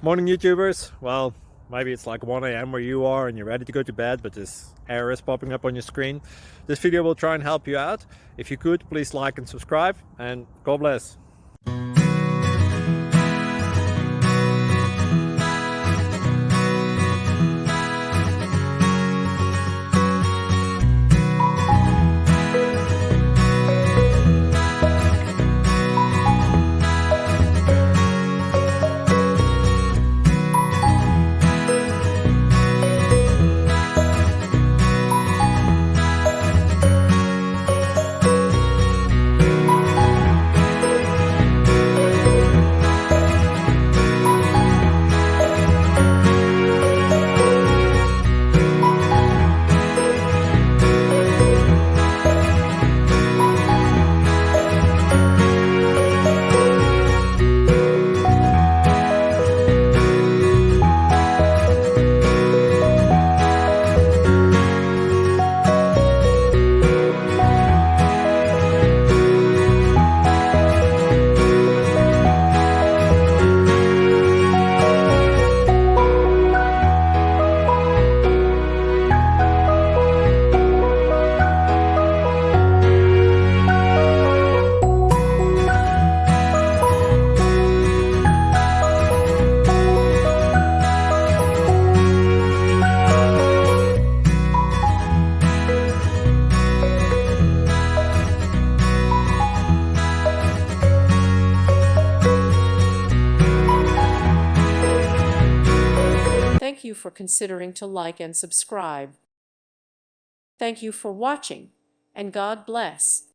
Morning YouTubers. Well, maybe it's like 1 a.m. where you are and you're ready to go to bed, but this error is popping up on your screen. This video will try and help you out. If you could, please like and subscribe, and God bless. Thank you for considering to like and subscribe. Thank you for watching, and God bless.